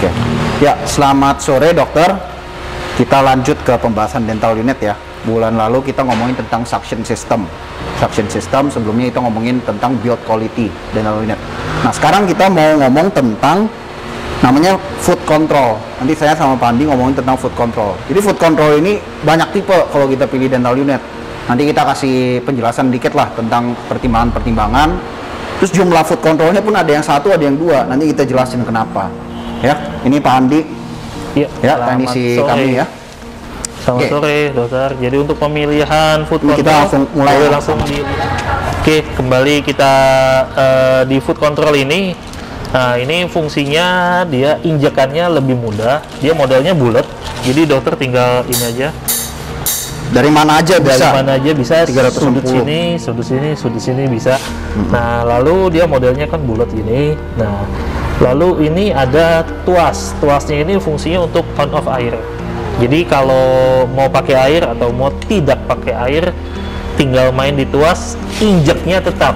Oke. Ya, selamat sore dokter. Kita lanjut ke pembahasan dental unit ya. Bulan lalu kita ngomongin tentang suction system. Suction system sebelumnya itu ngomongin tentang build quality dental unit. Nah, sekarang kita mau ngomong tentang namanya food control. Nanti saya sama Pak Andi ngomongin tentang food control. Jadi food control ini banyak tipe kalau kita pilih dental unit. Nanti kita kasih penjelasan dikit lah tentang pertimbangan-pertimbangan. Terus jumlah food controlnya pun ada yang satu, ada yang dua. Nanti kita jelasin kenapa. Ya, ini Pak Andi. Ya, teknisi kami ya. Selamat sore dokter. Jadi untuk pemilihan food control kita langsung mulai langsung di. Oke, kembali kita di food control ini. Nah, ini fungsinya dia injekannya lebih mudah. Dia modelnya bulat. Jadi dokter tinggal ini aja. Dari mana aja bisa? Dari mana aja bisa. 360. Sudut sini bisa. Nah, lalu dia modelnya kan bulat ini. Nah, lalu ini ada tuas. Tuasnya ini fungsinya untuk on off air. Jadi kalau mau pakai air atau mau tidak pakai air, tinggal main di tuas, injeknya tetap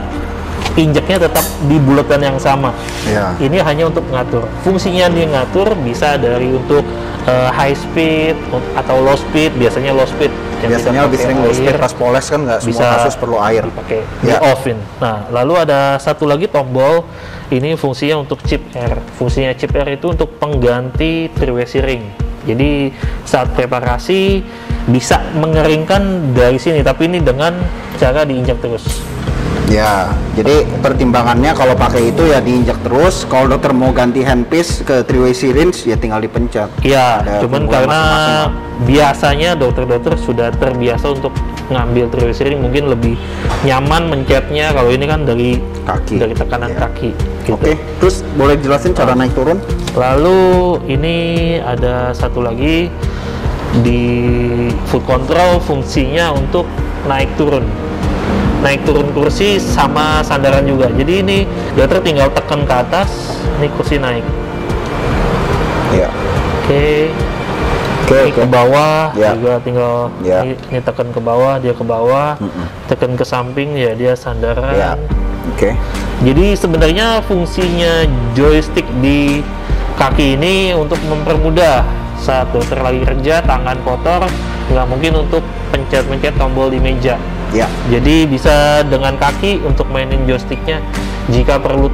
di bulatan yang sama. Ya. Ini hanya untuk ngatur. Fungsinya dia ngatur bisa dari untuk high speed atau low speed. Biasanya low speed. Biasanya lebih sering low speed pas poles kan nggak semua kasus perlu air. Dipakai Ya. di offin. Nah, lalu ada satu lagi tombol. Ini fungsinya untuk chip air. Fungsinya chip air itu untuk pengganti three-way ring. Jadi saat preparasi bisa mengeringkan dari sini, tapi ini dengan cara diinjak terus. Ya, jadi pertimbangannya kalau pakai itu ya diinjak terus. Kalau dokter mau ganti handpiece ke three-way syringe ya tinggal dipencet. Iya, Ada cuman tombol karena masing-masing. biasanya dokter-dokter sudah terbiasa untuk ngambil three-way syringe, mungkin lebih nyaman mencetnya. Kalau ini kan dari Kaki. dari tekanan Ya. kaki. Gitu. Oke, terus boleh jelasin cara naik turun? Lalu ini ada satu lagi di food control, fungsinya untuk naik turun kursi sama sandaran juga. Jadi ini dokter tinggal tekan ke atas, ini kursi naik. Iya. Oke. Ini ke bawah Ya. juga tinggal Ya. ini tekan ke bawah, dia ke bawah, tekan ke samping ya dia sandaran. Ya. Oke. Jadi sebenarnya fungsinya joystick di kaki ini untuk mempermudah saat dokter lagi kerja, tangan kotor, nggak mungkin untuk pencet-pencet tombol di meja. Ya. Jadi bisa dengan kaki untuk mainin joysticknya jika perlu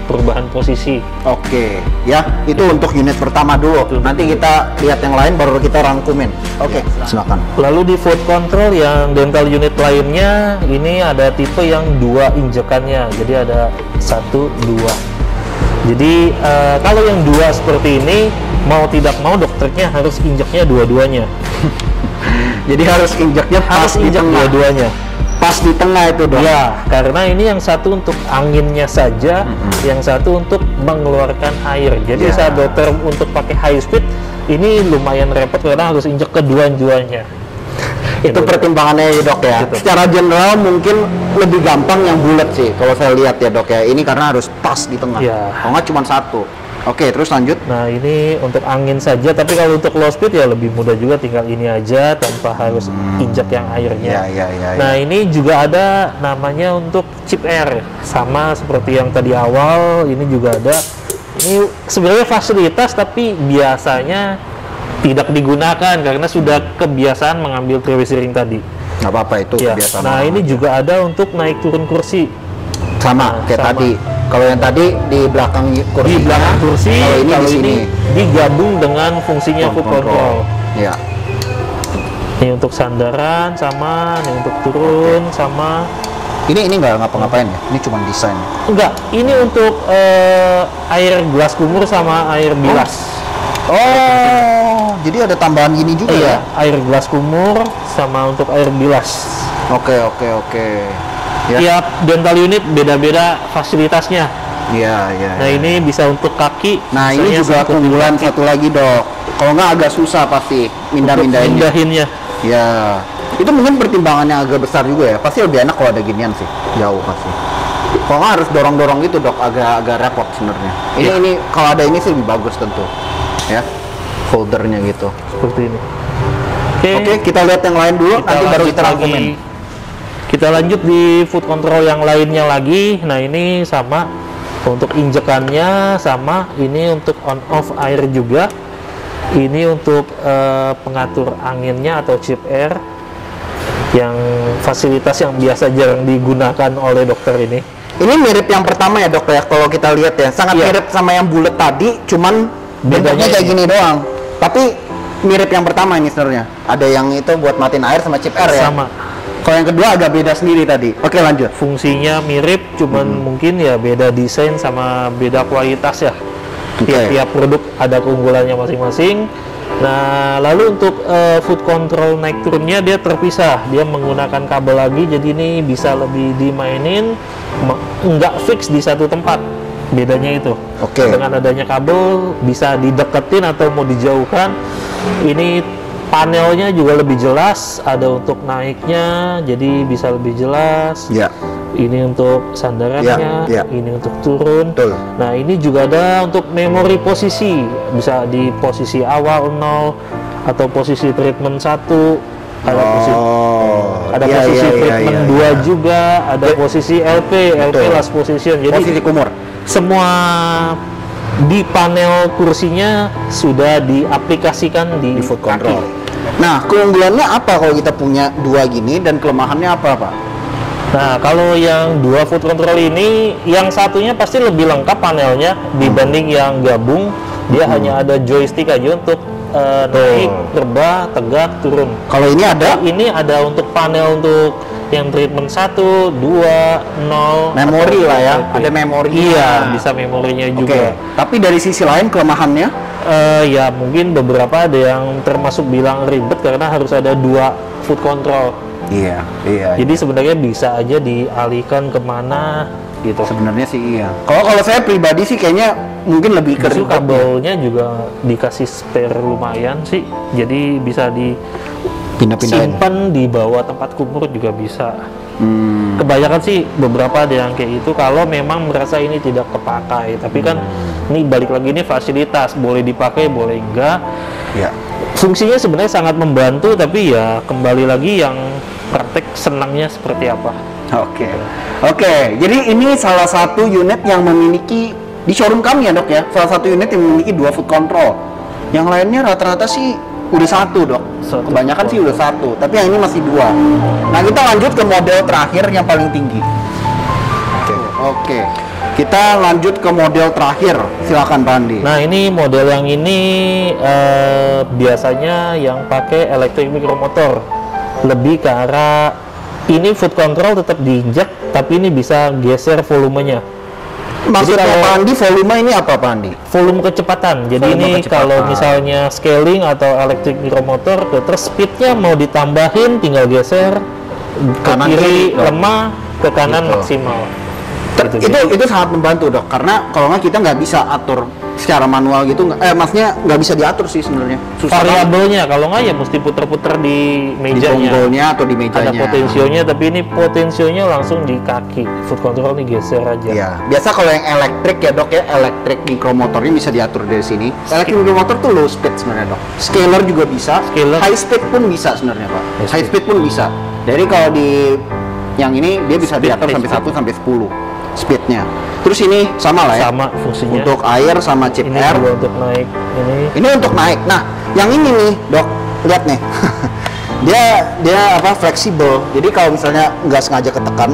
perubahan posisi. Oke. Ya, itu untuk unit pertama dulu. Nanti kita lihat yang lain baru kita rangkumin. Oke, silakan. Lalu di food control yang dental unit lainnya, ini ada tipe yang dua injekannya. Jadi ada 1, 2. Jadi kalau yang dua seperti ini, mau tidak mau dokternya harus injeknya dua-duanya. Jadi harus injeknya pas di injek tengah. dua-duanya. Pas di tengah itu dong. Ya, karena ini yang satu untuk anginnya saja, yang satu untuk mengeluarkan air. Jadi Ya. saat dokter untuk pakai high speed, ini lumayan repot karena harus injek kedua-duanya. Itu pertimbangannya ya dok ya. Gitu. Secara general mungkin lebih gampang yang bulat sih kalau saya lihat ya dok ya. Ini karena harus pas di tengah. Ya. Kalau nggak cuma satu. Oke, terus lanjut. Nah, ini untuk angin saja, tapi kalau untuk low speed ya lebih mudah juga, tinggal ini aja tanpa harus injak yang airnya. Ya. Nah, ini juga ada namanya untuk chip air, sama seperti yang tadi awal, ini juga ada. Ini sebenarnya fasilitas, tapi biasanya tidak digunakan karena sudah kebiasaan mengambil three-way ring tadi. Nggak apa-apa itu Ya. kebiasaan. Nah, orang. ini juga ada untuk naik turun kursi. sama kayak sama. tadi. Kalau yang tadi di belakang kursi. Di belakang kursi, Kalau ini di sini. digabung dengan fungsinya food control. Ya. Ini untuk sandaran sama, ini untuk turun sama. Ini nggak ngapa-ngapain ya? Ini cuma desain. Enggak, ini untuk air gelas kumur sama air bilas. Oh, jadi ada tambahan gini juga ya? Iya, air gelas kumur sama untuk air bilas. Oke. Ya. Tiap dental unit beda-beda fasilitasnya. Iya. Nah, ini bisa untuk kaki. Nah, ini misalnya juga untuk keunggulan kaki. satu lagi dok. Kalau nggak agak susah pasti Untuk mindahinnya. mindahinnya. Ya, itu mungkin pertimbangannya agak besar juga ya. Pasti lebih enak kalau ada ginian sih, jauh pasti. Kalau nggak harus dorong-dorong gitu dok, agak repot sebenarnya. Ini kalau ada ini sih lebih bagus tentu, ya. Foldernya gitu. Seperti ini. Oke, kita lihat yang lain dulu, nanti baru lanjut kita rangkumin. Kita lanjut di food control yang lainnya lagi. Nah, ini sama Untuk injekannya sama, ini untuk on off air juga. Ini untuk pengatur anginnya atau chip air, yang fasilitas yang biasa jarang digunakan oleh dokter ini. Ini mirip yang pertama ya dok ya, kalau kita lihat ya, sangat mirip sama yang bulat tadi, cuman bentuknya kayak gini doang. Tapi mirip yang pertama ini sebenarnya. Ada yang itu buat matiin air sama chip air ya. Sama. Kalau yang kedua agak beda sendiri tadi. Oke lanjut. Fungsinya mirip, cuman mungkin ya beda desain sama beda kualitas ya. Tiap produk ada keunggulannya masing-masing. Nah, lalu untuk foot control naik turunnya dia terpisah. Dia menggunakan kabel lagi, jadi ini bisa lebih dimainin, nggak fix di satu tempat. Bedanya itu. Dengan adanya kabel bisa dideketin atau mau dijauhkan. Ini panelnya juga lebih jelas, ada untuk naiknya, jadi bisa lebih jelas. Ini untuk sandarannya, ini untuk turun. Nah, ini juga ada untuk memori posisi, bisa di posisi awal 0 atau posisi treatment 1. Ada posisi treatment 2 juga, ada posisi LP last position. Jadi posisi kumur. Semua di panel kursinya sudah diaplikasikan di foot control. Nah, keunggulannya apa kalau kita punya dua gini, dan kelemahannya apa Pak? Nah, kalau yang dua foot control ini, yang satunya pasti lebih lengkap panelnya dibanding yang gabung. Dia hanya ada joystick aja untuk naik, terbang, tegak, turun. Kalau ini ada? Ini ada untuk panel untuk yang treatment 1, 2, 0. Memori lah ya, ada memori. Iya, bisa memorinya juga. Tapi dari sisi lain kelemahannya? Ya mungkin beberapa ada yang termasuk bilang ribet karena harus ada dua foot control. Iya. Jadi sebenarnya bisa aja dialihkan kemana gitu. Sebenarnya sih iya. Kalau saya pribadi sih kayaknya mungkin lebih ke kabelnya juga dikasih spare lumayan sih. Jadi bisa simpan di bawah tempat kumur juga bisa. Kebanyakan sih beberapa ada yang kayak itu kalau memang merasa ini tidak kepakai. Tapi kan ini balik lagi, ini fasilitas, boleh dipakai boleh enggak. Fungsinya sebenarnya sangat membantu, tapi ya kembali lagi yang praktek senangnya seperti apa. Oke, jadi ini salah satu unit yang memiliki di showroom kami ya dok ya, salah satu unit yang memiliki 2 foot control. Yang lainnya rata-rata sih udah 1 dok, kebanyakan sih udah 1, tapi yang ini masih 2. Nah, kita lanjut ke model terakhir yang paling tinggi. Oke. Kita lanjut ke model terakhir, silakan Pak Andi. Nah, ini model yang ini biasanya yang pakai electric micromotor, lebih ke arah ini foot control tetap diinjak, tapi ini bisa geser volumenya. Maksudnya Pak Andi, volume ini apa Pak Andi? Volume kecepatan. Jadi volume ini kecepatan. Kalau misalnya scaling atau electric micromotor, terus speednya mau ditambahin, tinggal geser ke kiri lemah, ke kanan maksimal. Itu sangat membantu dok, karena kalau nggak kita nggak bisa atur secara manual gitu, maksudnya nggak bisa diatur sih sebenarnya. Variabelnya kalau nggak ya mesti puter-puter di mejanya, di bonggolnya atau di mejanya. Ada potensionya, tapi ini potensionya langsung di kaki. Foot control ini geser aja. Iya. Biasa kalau yang elektrik ya dok ya, elektrik micromotornya bisa diatur dari sini. Elektrik micromotor tuh low speed sebenarnya dok. Scaler juga bisa. High speed pun bisa sebenarnya Pak. High speed pun bisa. Jadi kalau di yang ini dia bisa diatur sampai 1 sampai 10 speednya. Terus ini sama lah ya. Sama fungsinya. Untuk air sama chip ini air. Ini untuk naik. Ini untuk naik. Nah, yang ini nih, dok, lihat nih. dia apa? Fleksibel. Jadi kalau misalnya nggak sengaja ketekan,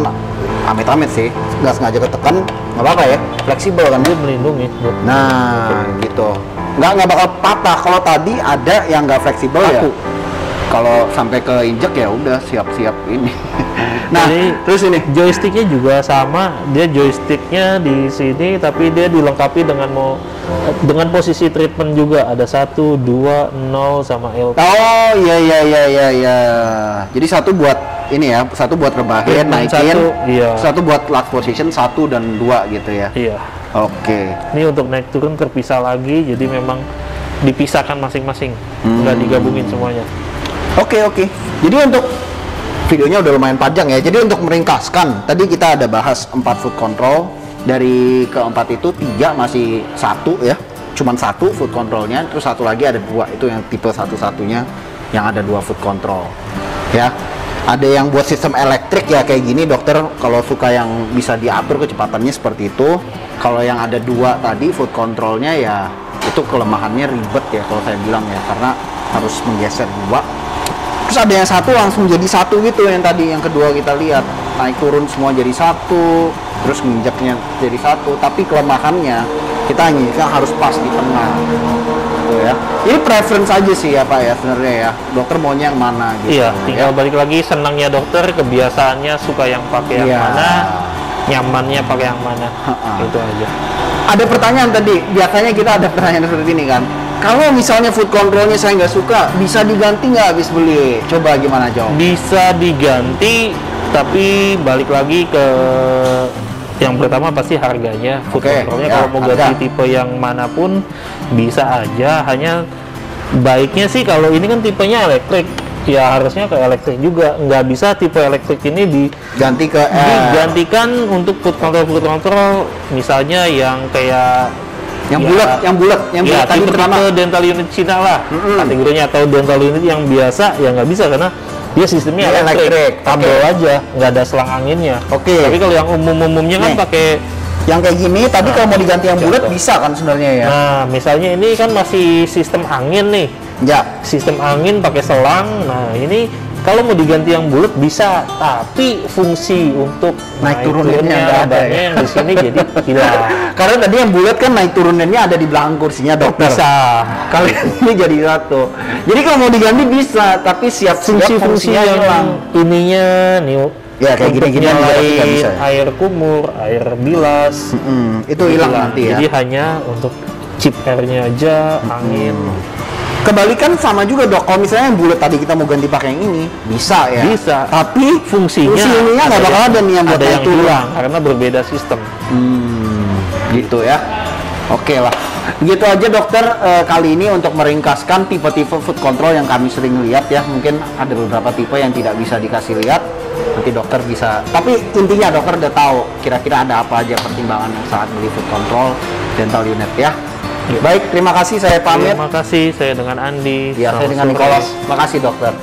amit-amit sih, nggak sengaja ketekan, nggak apa-apa ya. Fleksibel kan? Dia melindungi. Nah, gitu. Nggak bakal patah. Kalau tadi ada yang nggak fleksibel ya. Kalau sampai ke injek ya udah siap-siap ini. Nah, jadi, terus ini joysticknya juga sama, dia joysticknya di sini, tapi dia dilengkapi dengan posisi treatment juga, ada 1, 2, 0 sama L. Oh iya. Jadi satu buat ini ya, satu buat rebahin, naikin, satu buat last position, 1 dan 2 gitu ya. Iya. Oke. Ini untuk naik turun terpisah lagi, jadi memang dipisahkan masing-masing, nggak digabungin semuanya. Oke. Jadi untuk videonya udah lumayan panjang ya. Jadi untuk meringkaskan, tadi kita ada bahas 4 foot control. Dari keempat itu 3 masih 1 ya. Cuman 1 foot controlnya, terus satu lagi ada 2. Itu yang tipe satu-satunya yang ada 2 foot control. Ya. Ada yang buat sistem elektrik ya kayak gini dokter, kalau suka yang bisa diatur kecepatannya seperti itu. Kalau yang ada dua tadi foot controlnya ya itu kelemahannya ribet ya kalau saya bilang ya, karena harus menggeser dua. Terus ada yang satu langsung jadi satu gitu, yang tadi yang kedua kita lihat naik turun semua jadi satu, terus nginjaknya jadi satu, tapi kelemahannya kita hanya harus pas di tengah gitu ya. Ini preference aja sih ya Pak ya sebenarnya ya, dokter maunya yang mana gitu. Iya, tinggal balik lagi senangnya dokter, kebiasaannya suka yang pakai yang mana, nyamannya pakai yang mana. Itu aja. Ada pertanyaan tadi, biasanya kita ada pertanyaan seperti ini kan, kalau misalnya foot controlnya saya nggak suka, bisa diganti nggak habis beli? Coba gimana jawab? Bisa diganti, tapi balik lagi ke yang pertama pasti harganya. Foot controlnya ya, kalau mau ganti tipe yang manapun bisa aja, hanya baiknya sih kalau ini kan tipenya elektrik, ya harusnya ke elektrik juga. Nggak bisa tipe elektrik ini digantikan untuk foot control misalnya yang kayak yang bulat ya, tadi tipe dental unit Cina lah kategorinya, atau dental unit yang biasa ya nggak bisa karena dia sistemnya elektrik, kabel aja, nggak ada selang anginnya. Tapi kalau yang umumnya kan pakai yang kayak gini tadi, kalau mau diganti yang bulat bisa kan sebenarnya ya. Nah, misalnya ini kan masih sistem angin nih. Ya. Sistem angin pakai selang. Nah, ini kalau mau diganti yang bulat bisa, tapi fungsi untuk naik turunnya nggak ada ya. Yang di sini jadi hilang. Karena tadi yang bulat kan naik turunnya ada di belakang kursinya dokter. Bisa. Kalau ini jadi satu. Jadi kalau mau diganti bisa, tapi fungsi yang hilang. Ininya nih. Ya kayak gini-gini lain, air kumur, air bilas, itu hilang nanti ya. Jadi hanya untuk chip airnya aja, angin. Kebalikan sama juga dok, kalau misalnya yang bulat tadi kita mau ganti pakai yang ini, bisa ya? Bisa. Tapi fungsinya nggak bakal ada nih yang buat ada yang hilang karena berbeda sistem. Gitu ya. Oke lah. Gitu aja dokter kali ini untuk meringkaskan tipe-tipe foot control yang kami sering lihat ya. Mungkin ada beberapa tipe yang tidak bisa dikasih lihat. Nanti dokter bisa. Tapi intinya dokter udah tahu kira-kira ada apa aja pertimbangan yang saat beli foot control dental unit ya. Baik, terima kasih, saya pamit. Terima kasih, saya dengan Andi. Ya, saya dengan Nicholas. Makasih dokter.